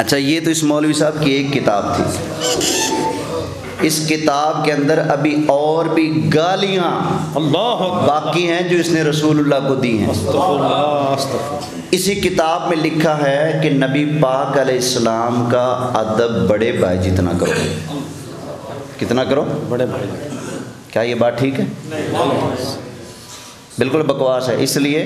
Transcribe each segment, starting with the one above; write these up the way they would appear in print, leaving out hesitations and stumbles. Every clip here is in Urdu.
اچھا یہ تو اس مولوی صاحب کی ایک کتاب تھی، اس کتاب کے اندر ابھی اور بھی گالیاں باقی ہیں جو اس نے رسول اللہ کو دی ہیں۔ اسی کتاب میں لکھا ہے کہ نبی پاک علیہ السلام کا ادب بڑے بھائی جتنا کرو۔ کتنا کرو؟ بڑے بھائی۔ کیا یہ بات ٹھیک ہے؟ بالکل بکواس ہے، اس لیے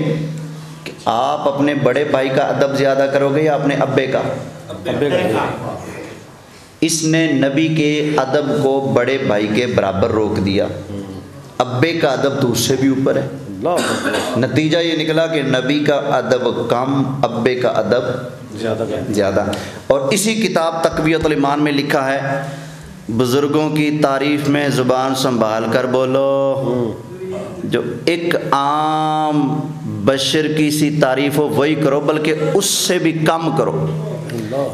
کہ آپ اپنے بڑے بھائی کا ادب زیادہ کرو گے یا اپنے ابے کا؟ ابے کا۔ اس نے نبی کے ادب کو بڑے بھائی کے برابر روک دیا، ابے کا ادب تو اس سے بھی اوپر ہے۔ نتیجہ یہ نکلا کہ نبی کا ادب کم، ابے کا ادب زیادہ۔ اور اسی کتاب تقویۃ الایمان میں لکھا ہے بزرگوں کی تعریف میں زبان سنبھال کر بولو، جو ایک عام بشر کی سی تعریف ہو وہی کرو، بلکہ اس سے بھی کم کرو۔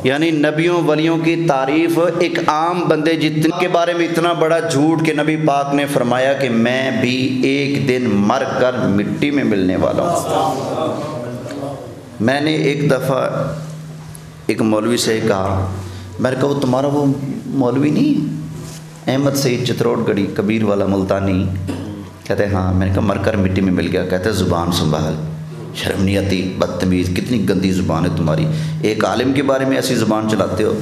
یعنی نبیوں ولیوں کی تعریف ایک عام بندے جتنے کے بارے میں اتنا بڑا جھوٹ کہ نبی پاک نے فرمایا کہ میں بھی ایک دن مر کر مٹی میں ملنے والا ہوں۔ میں نے ایک دفعہ ایک مولوی سے کہا، میں نے کہا وہ تمہارا وہ مولوی نہیں احمد سعید چتروڑ گڑھی کبیر والا ملتانی؟ کہتے ہیں ہاں۔ میں نے کہا مر کر مٹی میں مل گیا؟ کہتے ہیں زبان سنبھال، شرم نہیں آتی، بدتمیز، کتنی گندی زبان ہے تمہاری، ایک عالم کے بارے میں ایسی زبان چلاتے ہو۔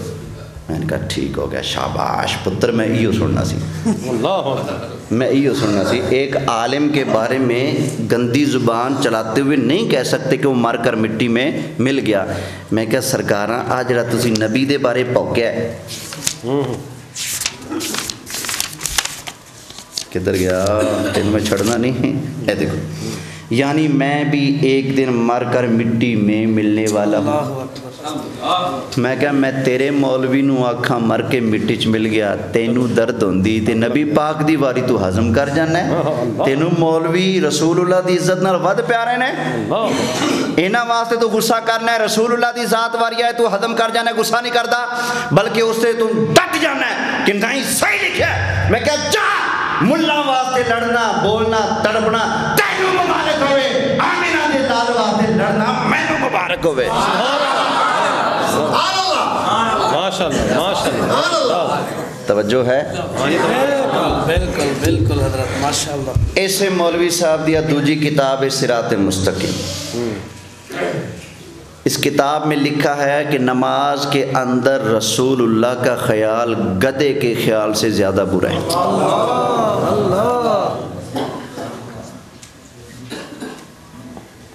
میں نے کہا ٹھیک ہو گیا، شاباش پتر، میں ایو سننا سی، میں ایو سننا سی۔ ایک عالم کے بارے میں گندی زبان چلاتے ہوئے نہیں کہہ سکتے کہ وہ مر کر مٹی میں مل گیا۔ میں کہا سرکاراں آ جڑا تسی نبی دے بارے پوکیا ہے، کدھر گیا، تین میں چھڑنا نہیں ہے۔ دیکھو، یعنی میں بھی ایک دن مر کر مٹی میں ملنے والا ہوں۔ میں کہا میں تیرے مولوی نو آکھاں مر کے مٹی چ مل گیا، تینوں درد ہوندی تے نبی پاک دی واری تو ہضم کر جانا ہے۔ تینوں مولوی رسول اللہ دی عزت نال ود پیارے نے، انہاں واسطے تو غصہ کرنا ہے، رسول اللہ دی ذات واری ہے تو ہضم کر جانا ہے، غصہ نہیں کردا، بلکہ اس سے تو ڈٹ جانا ہے کہ نہیں صحیح لکھا ہے۔ میں کہا جا ملا واسطے لڑنا، بولنا، تڑپنا تینوں مبارک ہوئے، آمینہ دے لال واسطے لڑنا مینوں مبارک ہوئے۔ توجہ ہے؟ بالکل بالکل حضرت، ماشاءاللہ۔ ایسے مولوی صاحب دیا دوجی کتاب ہے صراط مستقیم۔ اس کتاب میں لکھا ہے کہ نماز کے اندر رسول اللہ کا خیال گدھے کے خیال سے زیادہ برا ہے۔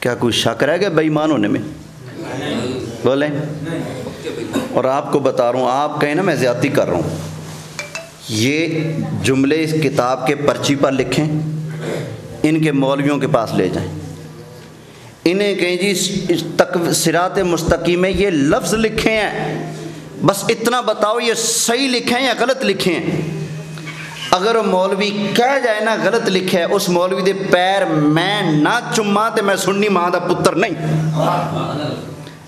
کیا کوئی شک رہ گیا بے ایمان ہونے میں؟ بولیں۔ اور آپ کو بتا رہا ہوں، آپ کہیں نا میں زیادتی کر رہا ہوں، یہ جملے اس کتاب کے پرچی پر لکھیں، ان کے مولویوں کے پاس لے جائیں، انہیں کہیں جی صراط مستقیم میں یہ لفظ لکھے ہیں، بس اتنا بتاؤ یہ صحیح لکھے ہیں یا غلط لکھے ہیں۔ اگر وہ مولوی کہہ جائے نا غلط لکھے ہے، اس مولوی دے پیر میں نہ چما تے میں سننی ماں دا پتر نہیں۔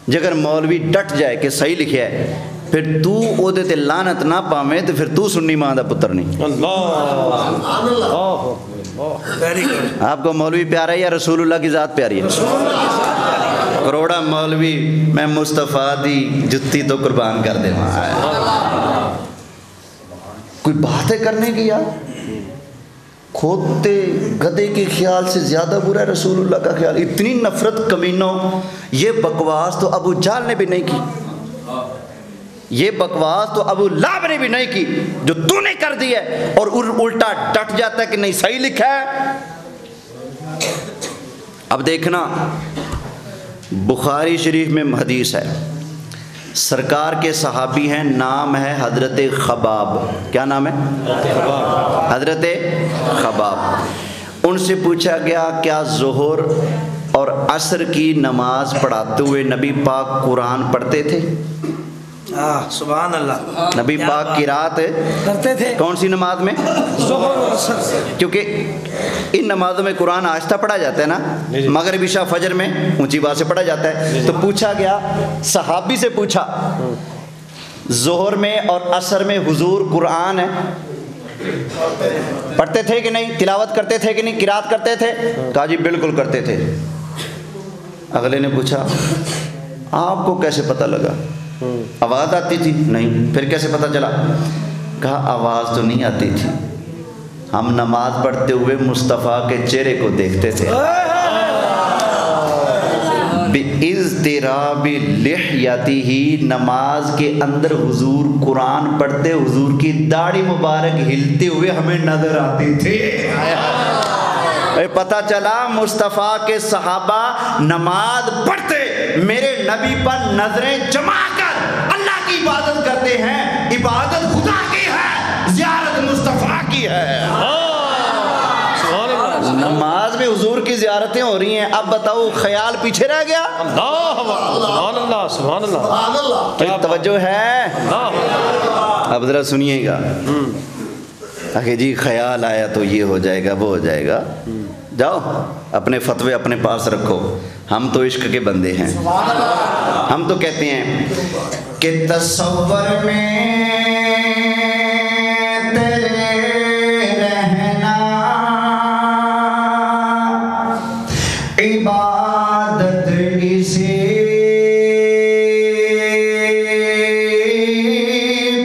جگر مولوی ڈٹ جائے کہ صحیح لکھے ہے، پھر تو او دے تے لعنت نہ پاویں تو پھر تو سننی ماں دا پتر نہیں۔ آپ کو مولوی پیارا ہے یا رسول اللہ کی ذات پیاری ہے؟ کروڑا مولوی میں مصطفیٰ دی جتی تو قربان کر دے وہاں۔ کوئی بات ہے کرنے کی یار؟ کھوتے گدے کے خیال سے زیادہ برا ہے رسول اللہ کا خیال؟ اتنی نفرت کمینوں، یہ بکواس تو ابو جہل نے بھی نہیں کی، یہ بکواس تو ابو لہب نے بھی نہیں کی جو تو نے کر دی ہے، اور الٹا ڈٹ جاتا ہے کہ نہیں صحیح لکھا ہے۔ اب دیکھنا بخاری شریف میں حدیث ہے، سرکار کے صحابی ہیں، نام ہے حضرت خباب۔ کیا نام ہے؟ حضرت خباب۔ ان سے پوچھا گیا کیا ظہر اور عصر کی نماز پڑھاتے ہوئے نبی پاک قرآن پڑھتے تھے؟ سبحان اللہ۔ نبی پاک قرات کرتے تھے کون سی نماز میں؟ ظہر اور عصر سے، کیونکہ ان نمازوں میں قرآن آہستہ پڑھا جاتا ہے نا، مغرب عشاء فجر میں اونچی بات سے پڑھا جاتا ہے۔ تو پوچھا گیا، صحابی سے پوچھا ظہر میں اور عصر میں حضور قرآن ہے پڑھتے تھے کہ نہیں، تلاوت کرتے تھے کہ نہیں، قرات کرتے تھے؟ کہا جی بالکل کرتے تھے۔ اگلے نے پوچھا آپ کو کیسے پتہ لگا؟ آواز آتی تھی؟ نہیں. پھر کیسے پتہ چلا؟ کہا آواز تو نہیں آتی تھی، ہم نماز پڑھتے ہوئے مصطفیٰ کے چہرے کو دیکھتے تھے. بِاِضْطِرَابِ لِحْيَتِهِ، نماز کے اندر حضور قرآن پڑھتے، حضور کی داڑھی مبارک ہلتے ہوئے ہمیں نظر آتی تھی. پتہ چلا مصطفیٰ کے صحابہ نماز پڑھتے میرے نبی پر نظریں جما کر اللہ کی عبادت کرتے ہیں. عبادت خدا کی ہے، زیارت مصطفیٰ کی ہے. نماز میں حضور کی زیارتیں ہو رہی ہیں. اب بتاؤ خیال پیچھے رہ گیا؟ سبحان اللہ سبحان اللہ. کیا توجہ ہے؟ اب ذرا سنیے گا. کہ جی خیال آیا تو یہ ہو جائے گا وہ ہو جائے گا. جاؤ اپنے فتوے اپنے پاس رکھو. ہم تو عشق کے بندے ہیں. ہم تو کہتے ہیں کہ تصور میں تیرے رہنا عبادت اسے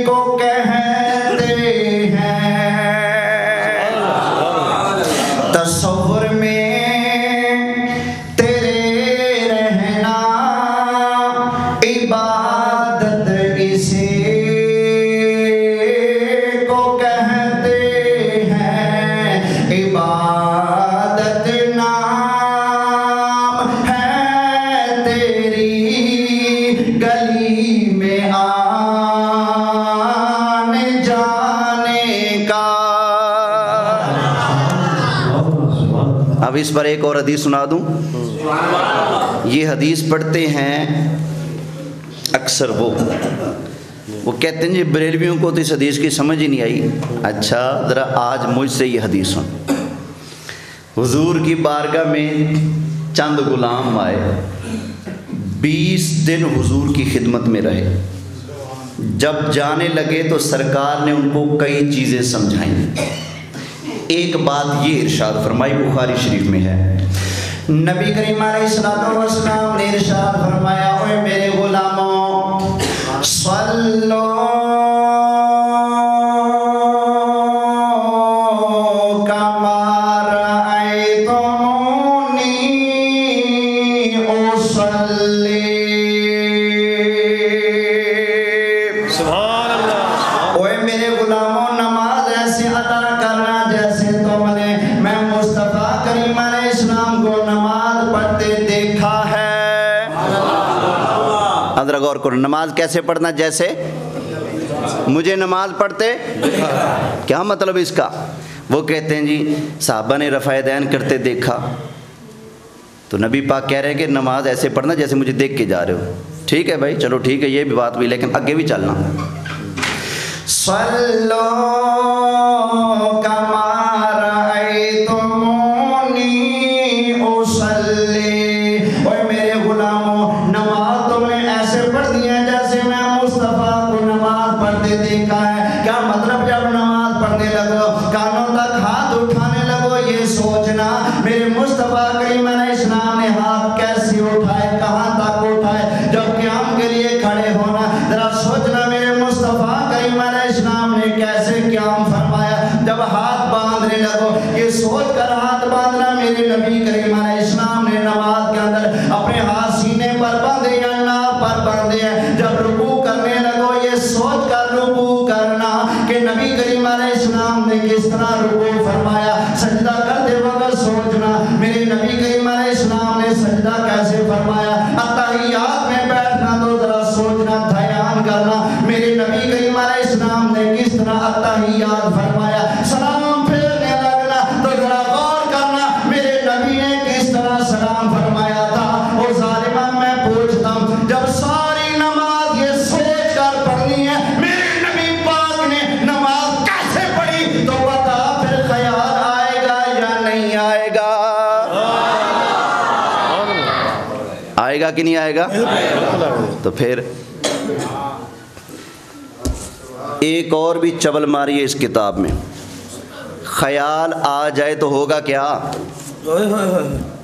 کو کہتے ہیں. تصور میں تیرے رہنا عبادت اسے کو کہتے ہیں. عبادت نام ہے تیری گلی میں آنے جانے کا. اب اس پر ایک اور حدیث سنا دوں. یہ حدیث پڑھتے ہیں اکثر وہ کہتے ہیں جی بریلویوں کو تو اس حدیث کی سمجھ ہی نہیں آئی. اچھا ذرا آج مجھ سے یہ حدیث سن. حضور کی بارگاہ میں چند غلام آئے، 20 دن حضور کی خدمت میں رہے. جب جانے لگے تو سرکار نے ان کو کئی چیزیں سمجھائیں. ایک بات یہ ارشاد فرمائی، بخاری شریف میں ہے. نبی کریم علیہ الصلوۃ والسلام نے ارشاد فرمایا، اے میرے غلاموں، صلو کما رأیتمونی اصلی. سبحان اللہ. اے میرے غلاموں، نماز ایسے ادا کرنا جیسے تم نے میں مصطفیٰ کریم علیہ السلام کو نماز پڑھتے دیکھا ہے. ذرا غور کرو، نماز کیسے پڑھنا؟ جیسے مجھے نماز پڑھتے. کیا مطلب اس کا؟ وہ کہتے ہیں جی صحابہ نے رفع دین کرتے دیکھا، تو نبی پاک کہہ رہے ہیں کہ نماز ایسے پڑھنا جیسے مجھے دیکھ کے جا رہے ہو. ٹھیک ہے بھائی، چلو ٹھیک ہے، یہ بھی بات بھی، لیکن آگے بھی چلنا. صلو کما رأیتمونی اصلی. اور میرے غلاموں، نماز تم نے ایسے پڑھنی ہے جیسے میں مصطفیٰ کو نماز پڑھتے دیکھا ہے. کیا مطلب؟ جب نماز پڑھنے لگو کانوں تک ہاتھ اٹھانے لگو یہ سوچنا میرے مصطفیٰ کریم علیہ السلام نے ہاتھ کیسے اٹھائے، کہاں تک اٹھائے. جب قیام کے لیے کھڑے ہونا ذرا سوچنا میرے مصطفیٰ کریم علیہ السلام نے کیسے قیام فرمایا. جب ہاتھ باندھنے لگو یہ سوچ کر ہاتھ باندھنا میرے نبی کریم علیہ السلام نے نماز کے اندر اپنے ہاتھ سینے پر باندھے یا ناف پر باندھے ہیں. جب رکوع کرنے لگو یہ سوچ کر رکوع کرنا کہ نبی کریم علیہ السلام نے کس طرح رکوع فرمایا. سجدہ کرتے وقت سوچنا میرے نبی کریم علیہ السلام نے سجدہ کیسے فرمایا. اتحیات میں بیٹھنا تو ذرا سوچنا، دھیان کرنا میرے نبی کریم علیہ السلام نے کس طرح اتحیات فرمایا. سلام پھیرنے لگنا تو ذرا غور کرنا میرے نبی نے کس طرح سلام فرمایا تھا. اور ظالمہ میں پوچھتا ہوں، جب ساری نماز یہ سوچ کر پڑھنی ہے میرے نبی پاک نے نماز کیسے پڑھی، تو بتا پھر خیال آئے گا یا نہیں آئے گا؟ آئے گا کہ نہیں آئے گا؟ تو پھر ایک اور بھی چبل ماری ہے اس کتاب میں. خیال آ جائے تو ہوگا کیا؟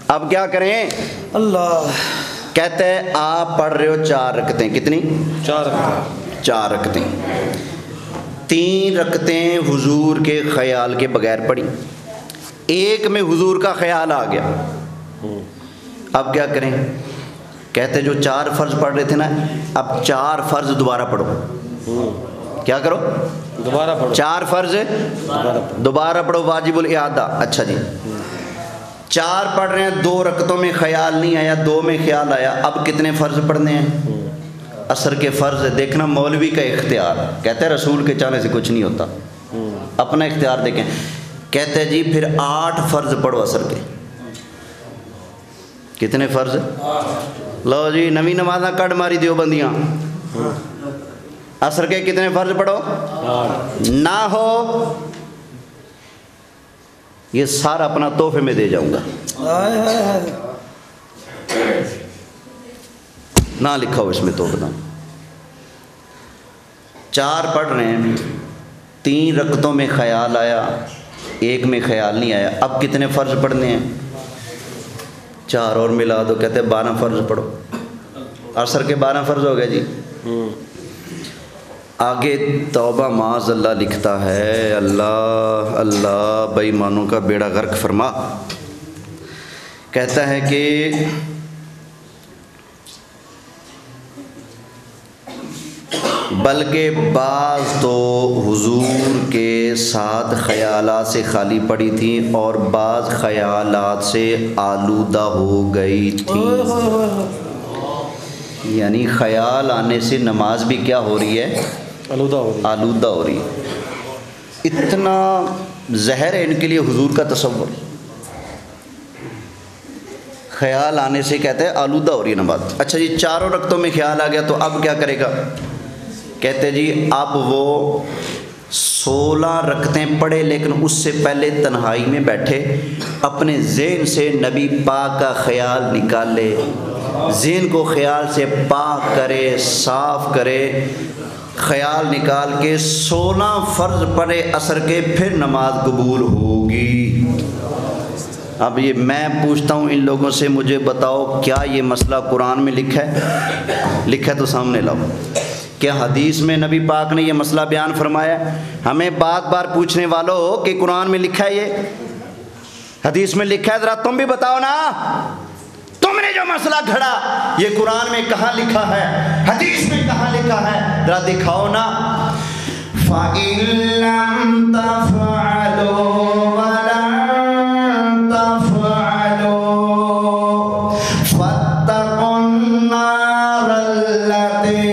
اب کیا کریں؟ اللہ کہتے ہیں آپ پڑھ رہے ہو 4 رکعتیں، کتنی؟ 4 رکعتیں، 3 رکعتیں حضور کے خیال کے بغیر پڑھی، ایک میں حضور کا خیال آ گیا، اب کیا کریں؟ کہتے جو 4 فرض پڑھ رہے تھے نا، اب 4 فرض دوبارہ پڑھو۔ کیا کرو؟ دوبارہ پڑھو۔ 4 فرض دوبارہ پڑھو، واجب الاعادہ۔ اچھا جی، 4 پڑھ رہے ہیں، 2 رکعتوں میں خیال نہیں آیا، 2 میں خیال آیا، اب کتنے فرض پڑھنے ہیں؟ عصر کے فرض ہے۔ دیکھنا مولوی کا اختیار، کہتے ہیں رسول کے چاہنے سے کچھ نہیں ہوتا، اپنا اختیار دیکھیں۔ کہتے جی پھر 8 فرض پڑھو عصر کے۔ کتنے فرض؟ لو جی نویں نمازاں کٹ ماری دیوبندیاں، عصر کے کتنے فرض پڑھو؟ نہ ہو یہ سارا اپنا تحفے میں دے جاؤں گا، نہ لکھا ہو اس میں تحفہ دام۔ 4 پڑھ رہے ہیں، 3 رکعتوں میں خیال آیا، 1 میں خیال نہیں آیا، اب کتنے فرض پڑھنے ہیں؟ 4 اور ملا دو، کہتے ہیں 12 فرض پڑھو۔ عصر کے 12 فرض ہو گئے جی۔ آگے توبہ معاذ اللہ لکھتا ہے، اللہ اللہ بے ایمانوں کا بیڑا غرق فرما۔ کہتا ہے کہ بلکہ بعض تو حضور کے ساتھ خیالات سے خالی پڑی تھیں اور بعض خیالات سے آلودہ ہو گئی تھیں، یعنی خیال آنے سے نماز بھی کیا ہو رہی ہے؟ آلودہ ہو رہی ہے۔ اتنا زہر ہے ان کے لیے حضور کا تصور، خیال آنے سے کہتے ہیں آلودہ ہو رہی ہے نماز۔ اچھا جی 4 رکعتوں میں خیال آ گیا تو اب کیا کرے گا؟ کہتے جی اب وہ 16 رکعتیں پڑھے، لیکن اس سے پہلے تنہائی میں بیٹھے اپنے ذہن سے نبی پاک کا خیال نکالے، ذہن کو خیال سے پاک کرے، صاف کرے، خیال نکال کے 16 فرض پڑھے عصر کے، پھر نماز قبول ہوگی۔ اب یہ میں پوچھتا ہوں ان لوگوں سے، مجھے بتاؤ کیا یہ مسئلہ قرآن میں لکھا ہے؟ لکھا ہے تو سامنے لاؤ۔ کیا حدیث میں نبی پاک نے یہ مسئلہ بیان فرمایا ہے؟ ہمیں بار بار پوچھنے والوں کہ قرآن میں لکھا ہے، یہ حدیث میں لکھا ہے، ذرا تم بھی بتاؤ نا، تم نے جو مسئلہ گھڑا یہ قرآن میں کہاں لکھا ہے، حدیث میں کہاں لکھا ہے؟ ذرا دکھاؤ نا۔ فَإِن لَّمْ تَفْعَلُوا وَلَن تَفْعَلُوا فَاتَّقُوا النَّارَ الَّتِي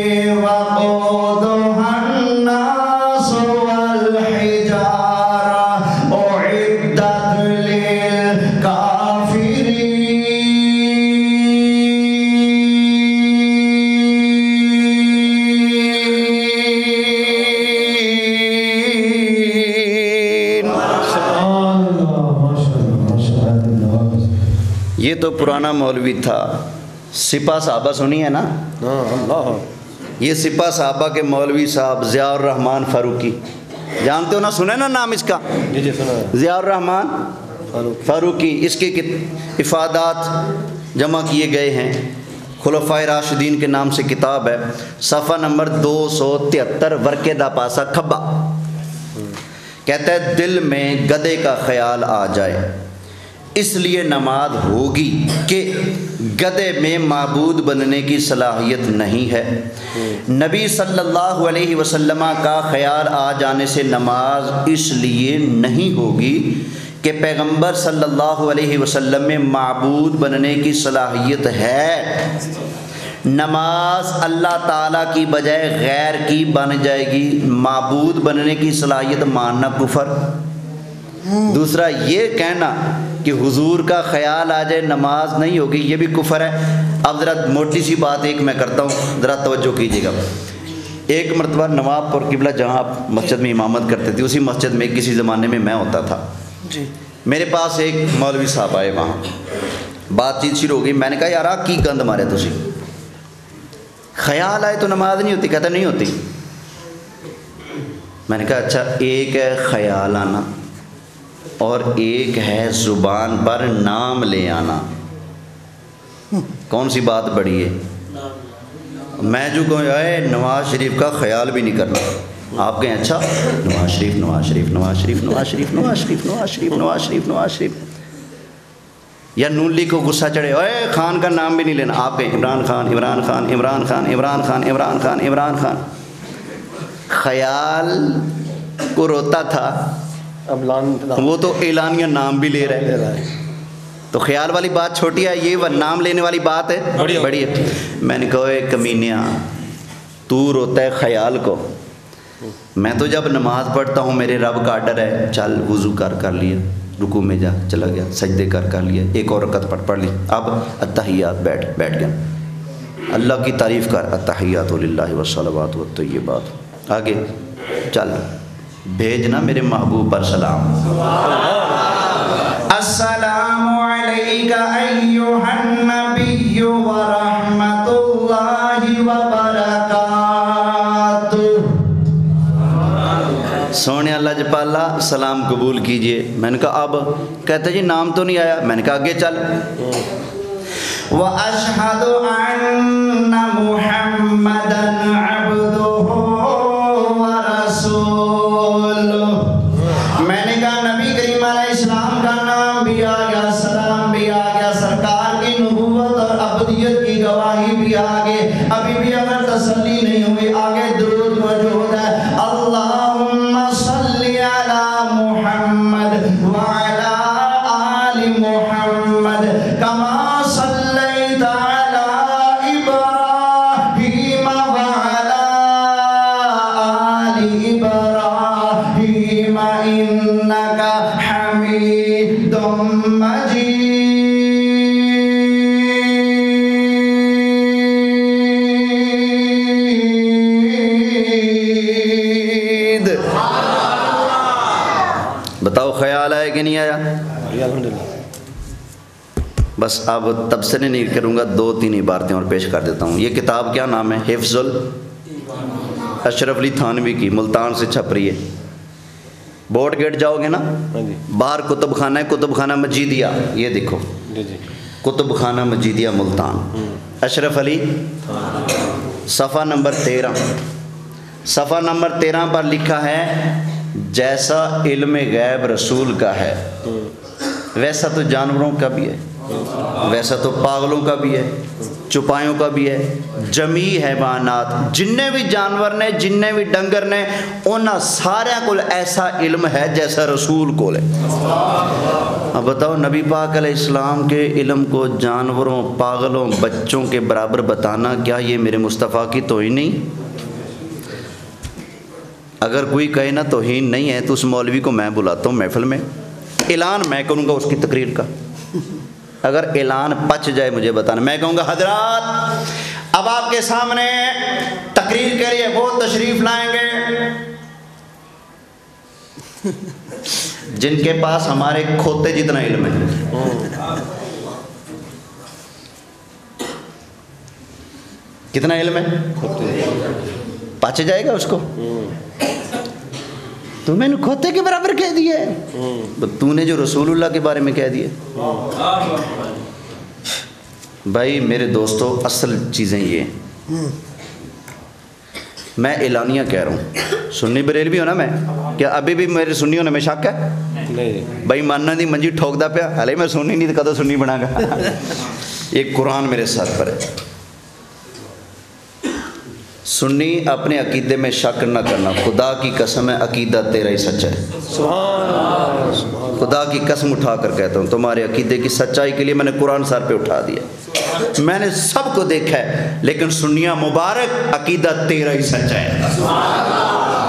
وَقُودُهَا النَّاسُ وَالْحِجَارَةُ أُعِدَّتْ لِلْكَافِرِينَ۔ یہ تو پرانا مولوی تھا، سپاہ صحابہ سنی ہے نا؟ یہ سپاہ صحابہ کے مولوی صاحب ضیاء الرحمن فاروقی، جانتے ہو نا، سنے نا نام اس کا؟ ضیاء الرحمن فاروقی، اس کے افادات جمع کیے گئے ہیں، خلفائے راشدین کے نام سے کتاب ہے، صفحہ نمبر 273، ورقے دا پاسا کھبا۔ کہتا ہے دل میں گدھے کا خیال آ جائے اس لیے نماز ہوگی کہ گدھے میں معبود بننے کی صلاحیت نہیں ہے۔ نبی صلی اللہ علیہ وسلم کا خیال آ جانے سے نماز اس لیے نہیں ہوگی کہ پیغمبر صلی اللہ علیہ وسلم میں معبود بننے کی صلاحیت ہے۔ نماز اللہ تعالیٰ کی بجائے غیر کی بن جائے گی، معبود بننے کی صلاحیت ماننا کفر۔ دوسرا یہ کہنا کہ حضور کا خیال آ جائے نماز نہیں ہوگی، یہ بھی کفر ہے۔ اب ذرا موٹی سی بات ایک میں کرتا ہوں، ذرا توجہ کیجیے گا۔ ایک مرتبہ نواب پور قبلہ جہاں آپ مسجد میں امامت کرتے تھے، اسی مسجد میں کسی زمانے میں میں ہوتا تھا جی۔ میرے پاس ایک مولوی صاحب آئے، وہاں بات چیت شروع ہو گئی۔ میں نے کہا یار کی گند مارے تسی، خیال آئے تو نماز نہیں ہوتی؟ کہتا نہیں ہوتی۔ میں نے کہا اچھا، ایک ہے خیال آنا اور ایک ہے زبان پر نام لے آنا، کون سی بات بڑی ہے؟ میں جو کہوں اے نواز شریف کا خیال بھی نہیں کرنا، آپ کہیں اچھا نواز شریف نواز شریف نواز شریف نواز شریف نواز شریف نواز شریف نواز شریف نواز شریف، یا نون لیگ کو غصہ چڑھے اے خان کا نام بھی نہیں لینا، آپ کہیں عمران خان عمران خان عمران خان عمران خان عمران خان عمران خان۔ خیال کو روتا تھا، وہ تو اعلانیہ نام بھی لے رہے ہیں، تو خیال والی بات چھوٹی ہے، یہ نام لینے والی بات ہے بڑی ہے۔ میں نے کہا اے کمینیا، تو روتا ہے خیال کو، میں تو جب نماز پڑھتا ہوں میرے رب کا آرڈر ہے چل وضو کر لیا، رکوع میں جا چلا گیا، سجدے کر لیا، ایک اور رکعت پڑھ لی، اب التحیات بیٹھ گیا، اللہ کی تعریف کر، التحیات للہ والصلوات والطیبات، آگے چل بھیجنا میرے محبوب پر سلام، السلام علیکہ ایہا النبی ورحمۃ اللہ وبرکاتہ۔ سونے اللہ جپالا سلام قبول کیجئے۔ میں نے کہا اب، کہتے جی نام تو نہیں آیا، میں نے کہا آگے چل، وَأَشْهَدُ أَنَّ مُحَمَّدًا عَبْدُهُ وَرَسُولُهُ۔ میں نے کہا نبی کریم علیہ السلام کا نام بھی آ گیا، سلام بھی آ گیا، سرکار کی نبوت اور عبدیت کی گواہی بھی آگے، ابھی بھی اگر تسلی نہیں ہوئی آگے درود موجود ہے، اللہم صلی علی محمد وعلی آل محمد کما صلیت علی ابراہیم وعلی آل ابراہیم انکا حمید مجید۔ بتاؤ خیال آیا کہ نہیں آیا؟ بس اب تبصرے نہیں کروں گا، 2-3 عبارتیں اور پیش کر دیتا ہوں۔ یہ کتاب کیا نام ہے؟ حفظ اشرف علی تھانوی کی، ملتان سے چھپ رہی ہے۔ بورڈ گیٹ جاؤ گے نا، باہر کتب خانہ ہے، کتب خانہ مجیدیہ، یہ دیکھو کتب خانہ مجیدیہ ملتان، اشرف علی، صفحہ نمبر 13، صفحہ نمبر 13 پر لکھا ہے جیسا علم غیب رسول کا ہے ویسا تو جانوروں کا بھی ہے، ویسا تو پاگلوں کا بھی ہے، چپایوں کا بھی ہے، جمیع حیوانات جننے بھی جانور نے جننے بھی ڈنگر نے انہاں سارے کو ایسا علم ہے جیسا رسول کو لے۔ اب بتاؤ نبی پاک علیہ السلام کے علم کو جانوروں پاگلوں بچوں کے برابر بتانا کیا یہ میرے مصطفیٰ کی توہین نہیں؟ اگر کوئی کہے نا توہین نہیں ہے تو اس مولوی کو میں بلاتا ہوں محفل میں، اعلان میں کروں گا اس کی تقریر کا، اگر اعلان پچ جائے مجھے بتانا، میں کہوں گا حضرات اب آپ کے سامنے تقریر کے لیے وہ تشریف لائیں گے جن کے پاس ہمارے کھوتے جتنا علم ہے۔ کتنا علم ہے؟ پچ جائے گا اس کو؟ تو میں نے کھوتے کے برابر کہہ دیا ہے، تو نے جو رسول اللہ کے بارے میں کہہ دیا۔ بھائی میرے دوستو اصل چیزیں یہ، میں اعلانیہ کہہ رہا ہوں، سنی بریلوی ہونا میں، کیا ابھی بھی میرے سنی ہونے میں شک ہے؟ بھائی ماننا دی منجی ٹھوک دا پیا، حالے میں سنی نہیں تو کدو سنی بنا گا۔ ایک قرآن میرے ساتھ پر ہے، سنی اپنے عقیدے میں شک نہ کرنا، خدا کی قسم ہے عقیدہ تیرا ہی سچا ہے، خدا کی قسم اٹھا کر کہتا ہوں تمہارے عقیدے کی سچائی کے لیے میں نے قرآن سر پہ اٹھا دیا، میں نے سب کو دیکھا ہے، لیکن سنیا مبارک عقیدہ تیرا ہی سچا ہے،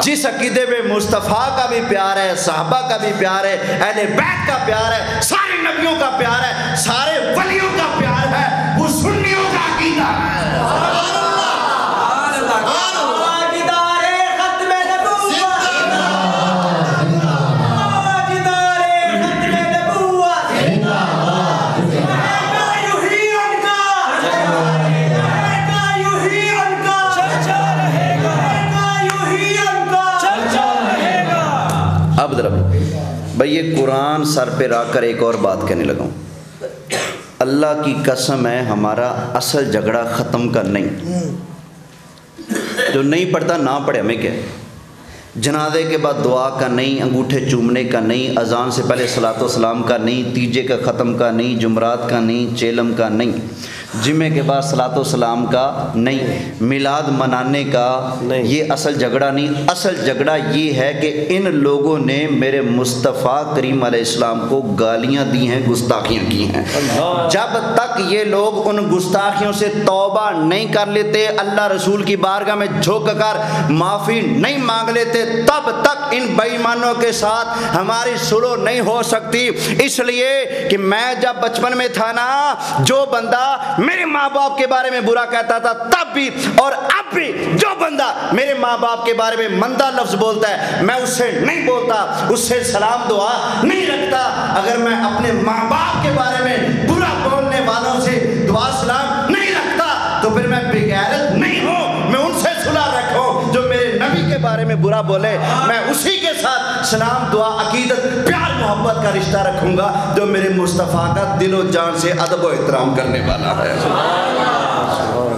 جس عقیدے میں مصطفیٰ کا بھی پیار ہے، صحابہ کا بھی پیار ہے، اہل بیت کا پیار ہے، سارے نبیوں کا پیار ہے، سارے ولیوں کا پیار ہے، وہ سنیوں کا عقیدہ ہے۔ بھئی یہ قرآن سر پہ رکھ کر ایک اور بات کہنے لگا ہوں، اللہ کی قسم ہے ہمارا اصل جھگڑا ختم کا نہیں. جو نہیں پڑھتا نہ پڑھے، ہمیں کیا؟ جنازے کے بعد دعا کا نہیں، انگوٹھے چومنے کا نہیں، اذان سے پہلے صلاۃ و سلام کا نہیں، تیجے کا ختم کا نہیں، جمعرات کا نہیں، چیلم کا نہیں، جمعے کے بعد صلاۃ و سلام کا نہیں، میلاد منانے کا نہیں. یہ اصل جھگڑا نہیں. اصل جھگڑا یہ ہے کہ ان لوگوں نے میرے مصطفیٰ کریم علیہ السلام کو گالیاں دی ہیں، گستاخیاں کی ہیں. جب تک یہ لوگ ان گستاخیوں سے توبہ نہیں کر لیتے، اللہ رسول کی بارگاہ میں جھک کر معافی نہیں مانگ لیتے، تب تک ان بے ایمانوں کے ساتھ ہماری صلح نہیں ہو سکتی. اس لیے کہ میں جب بچپن میں تھا نا، جو بندہ میرے ماں باپ کے بارے میں برا کہتا تھا تب بھی اور اب بھی، جو بندہ میرے ماں باپ کے بارے میں مندہ لفظ بولتا ہے میں اس سے نہیں بولتا، اس سے سلام دعا نہیں رکھتا. اگر میں اپنے ماں باپ کے بارے میں برا بولنے والوں سے دعا سلام نہیں رکھتا تو پھر میں بے غیرت نہیں ہوں. میں ان سے صلح رکھوں جو میرے نبی کے بارے میں برا بولے، میں اسی کے ساتھ سلام دعا عقیدت پیار محبت کا رشتہ رکھوں گا جو میرے مصطفیٰ کا دل و جان سے ادب و احترام کرنے والا ہے.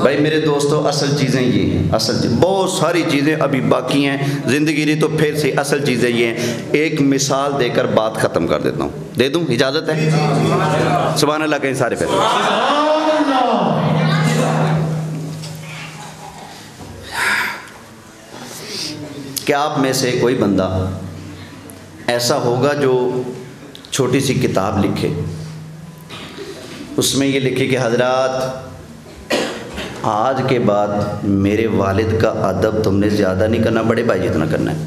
بھائی میرے دوستو، اصل چیزیں یہ ہیں. اصل بہت ساری چیزیں ابھی باقی ہیں زندگی کی، تو پھر سے اصل چیزیں یہ ہیں. ایک مثال دے کر بات ختم کر دیتا ہوں. دے دوں؟ اجازت ہے؟ سبحان اللہ کہیں سارے پہ. کیا آپ میں سے کوئی بندہ ایسا ہوگا جو چھوٹی سی کتاب لکھے، اس میں یہ لکھے کہ حضرات آج کے بعد میرے والد کا ادب تم نے زیادہ نہیں کرنا، بڑے بھائی جتنا کرنا ہے.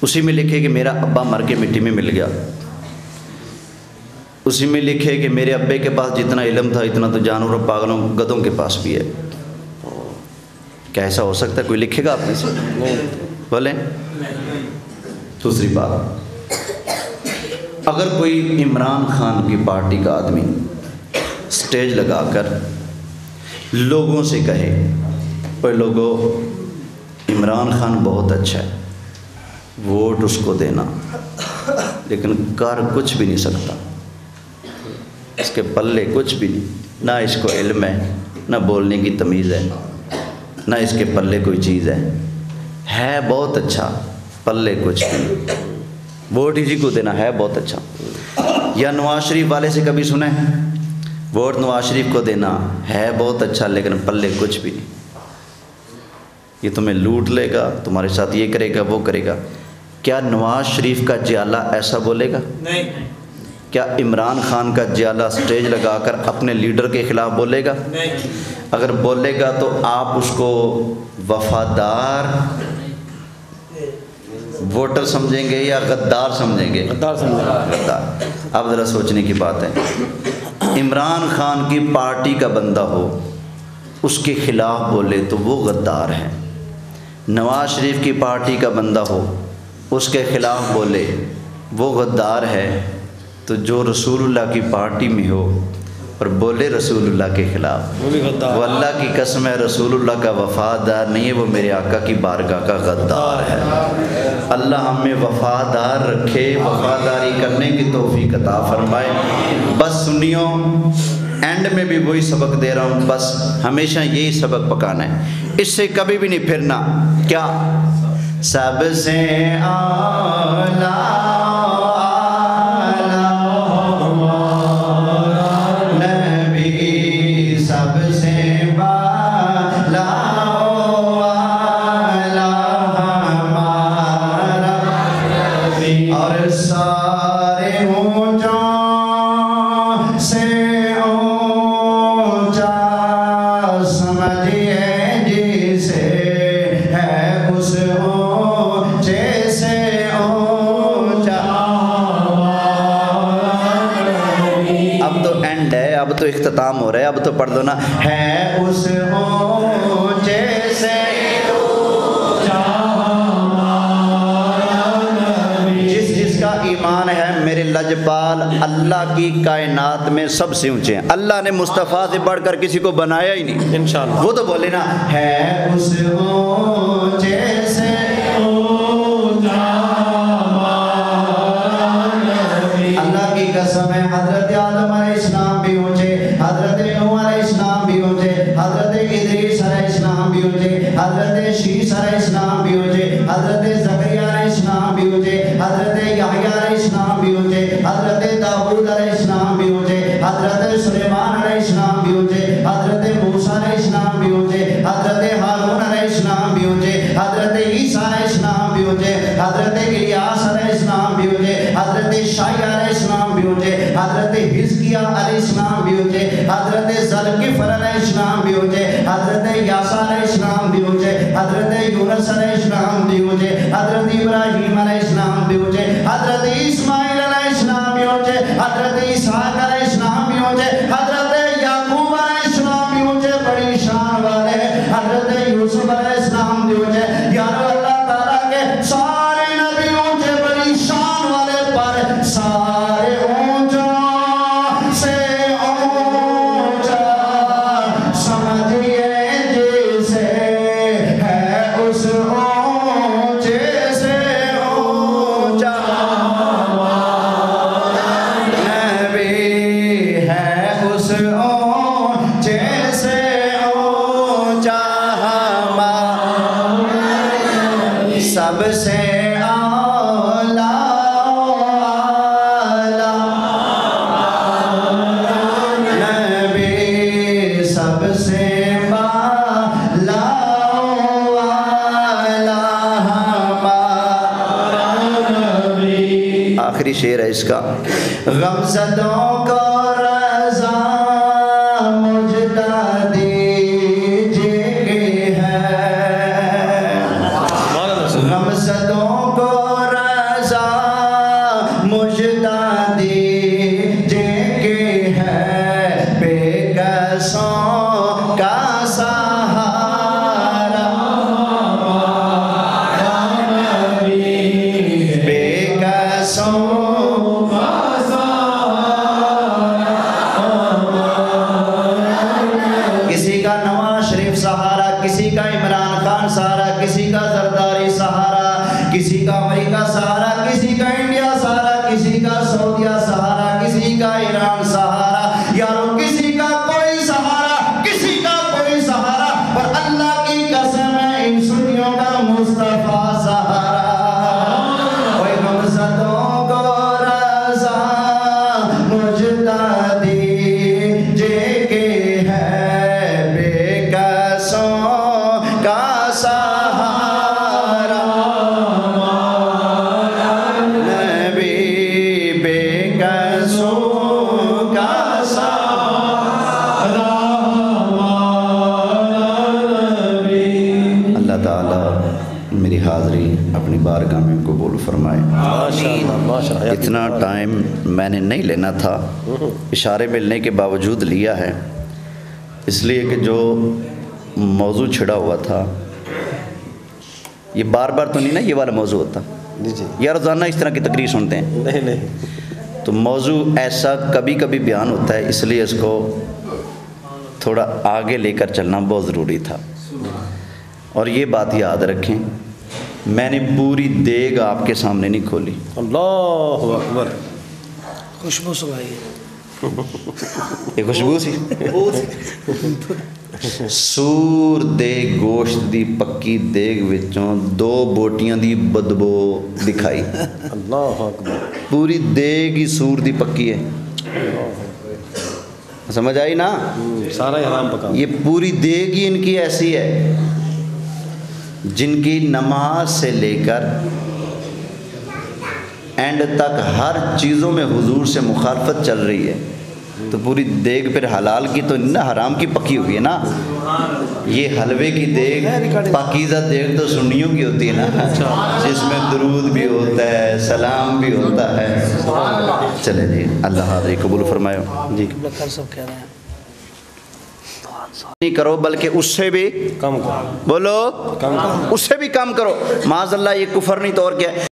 اسی میں لکھے کہ میرا ابا مر کے مٹی میں مل گیا. اسی میں لکھے کہ میرے ابے کے پاس جتنا علم تھا اتنا تو جانوروں پاگلوں گدھوں کے پاس بھی ہے. کیا ایسا ہو سکتا ہے؟ کوئی لکھے گا آپ میں سے؟ بولیں. دوسری بات، اگر کوئی عمران خان کی پارٹی کا آدمی سٹیج لگا کر لوگوں سے کہے اوے لوگوں عمران خان بہت اچھا ہے، ووٹ اس کو دینا، لیکن کر کچھ بھی نہیں سکتا، اس کے پلے کچھ بھی نہیں، نہ اس کو علم ہے، نہ بولنے کی تمیز ہے، نہ اس کے پلے کوئی چیز ہے بہت اچھا، پلے کچھ نہیں، ووٹ اسی کو دینا ہے بہت اچھا. یا نواز شریف والے سے کبھی سنیں ووٹ نواز شریف کو دینا ہے بہت اچھا لیکن پلے کچھ بھی نہیں، یہ تمہیں لوٹ لے گا، تمہارے ساتھ یہ کرے گا وہ کرے گا. کیا نواز شریف کا جیالہ ایسا بولے گا؟ نہیں. کیا عمران خان کا جیالہ سٹیج لگا کر اپنے لیڈر کے خلاف بولے گا؟ نہیں. اگر بولے گا تو آپ اس کو وفادار ووٹر سمجھیں گے یا غدار سمجھیں گے؟ غدار سمجھیں گے. غدار. اب ذرا سوچنے کی بات ہے. عمران خان کی پارٹی کا بندہ ہو، اس کے خلاف بولے تو وہ غدار ہے. نواز شریف کی پارٹی کا بندہ ہو، اس کے خلاف بولے وہ غدار ہے. تو جو رسول اللہ کی پارٹی میں ہو اور بولے رسول اللہ کے خلاف، وہ اللہ کی قسم ہے رسول اللہ کا وفادار نہیں ہے، وہ میرے آقا کی بارگاہ کا غدار ہے. اللہ ہمیں وفادار رکھے، وفاداری کرنے کی توفیق عطا فرمائے. بس سنیوں، اینڈ میں بھی وہی سبق دے رہا ہوں، بس ہمیشہ یہی سبق پکانا ہے، اس سے کبھی بھی نہیں پھرنا. کیا؟ سب سے اعلیٰ اختتام ہو رہا ہے، اب تو پڑھ دو نا. ہے اس اونچے سے جس کا ایمان ہے میرے لجپال اللہ کی کائنات میں سب سے اونچے ہیں. اللہ نے مصطفیٰ سے بڑھ کر کسی کو بنایا ہی نہیں انشاءاللہ. وہ تو بولے نا ہے اس اونچے سے اللہ کی قسم ہے حضرت آدم علیہ السلام السلام بھی ہوجے، حضرت عیسیٰ علیہ السلام بھی ہوجے، حضرت الیاس علیہ السلام بھی ہوجے، حضرت شعیب علیہ السلام بھی ہوجے، حضرت حزقیہ علیہ السلام بھی ہوجے، حضرت ذوالکفل علیہ السلام بھی ہوجے، حضرت یاسا علیہ السلام بھی ہوجے، حضرت یونس علیہ السلام بھی ہوجے، حضرت ابراہیم علیہ السلام بھی ہوجے، حضرت اسماعیل علیہ السلام بھی ہوجے، حضرت اسحاق علیہ السلام بھی ہوجے، حضرت یعقوب علیہ السلام بھی ہوجے، بڑی شان والے حضرت یوسف علیہ السلام بھی ہوجے، یارو اللہ تعالیٰ کے سارے نبی ہوجے بڑی شان والے پر سارے اونچا سے اونچا سمجھئے جیسے ہے اس اونچے سے اونچا نبی ہے اس اونچے سے اونچا سب سے اعلیٰ نبی سب سے بالا آخری شعر ہے اس کا، غمزدوں کو رضا مجدہ دیجئے ہے، غمزدوں کو رضا مجدہ دیجئے کہ ہے بے کسوں کا سہارا، بے کسوں کسی کا نواز شریف سہارا، کسی کا عمران خان سہارا، کسی کا زرداری سہارا، کسی کا امریکہ سہارا، کسی کا انڈیا سہارا، کسی کا سعودیہ سہارا، کسی کا ایران سہارا، یارو کسی کا کوئی سہارا، کسی کا کوئی سہارا، پر اللہ کی قسم ہے ان سنیوں کا مصطفیٰ سہارا، کوئی غمزدوں کو رضا مجدہ دیجئے کہ ہے بے کسوں کا سہارا، نبی بے کسوں کا سہارا، اللہ تعالیٰ میری حاضری اپنی بارگاہ میں قبول فرمائے۔ ماشاءاللہ ماشاءاللہ، اتنا ٹائم میں نے نہیں لینا تھا، اشارے ملنے کے باوجود لیا ہے، اس لیے کہ جو موضوع چھڑا ہوا تھا یہ بار بار تو نہیں نا یہ والا موضوع ہوتا، جی جی، یا روزانہ اس طرح کی تقریر سنتے ہیں، نہیں نہیں، تو موضوع ایسا کبھی کبھی بیان ہوتا ہے، اس لیے اس کو تھوڑا آگے لے کر چلنا بہت ضروری تھا۔ اور یہ بات یاد رکھیں، میں نے پوری دیگ آپ کے سامنے نہیں کھولی، اللہ اکبر، خوشبو سنائی یہ خوشبو سی سور دے گوشت دی پکی دیگ وچوں دو بوٹیاں دی بدبو دکھائی، اللہ اکبر، پوری دیگ ہی سور دی پکی ہے، سمجھ آئی نا؟ سارا حرام پکا، یہ پوری دیگ ہی ان کی ایسی ہے جن کی نماز سے لے کر اینڈ تک ہر چیزوں میں حضور سے مخالفت چل رہی ہے، تو پوری دیگ پھر حلال کی تو نہ حرام کی پکی ہوئی ہے نا، یہ حلوے کی دیگ پاکیزہ دیگ تو سنیوں کی ہوتی ہے نا، جس میں درود بھی ہوتا ہے، سلام بھی ہوتا ہے۔ چلے جی، اللہ حاضری قبول فرمائے جی، بکر سب کہہ رہے ہیں نہیں کرو بلکہ اس سے بھی کم کرو، بولو، کم کرو، اس سے بھی کم کرو، معاذ اللہ یہ کفر نہیں تو اور کیا ہے۔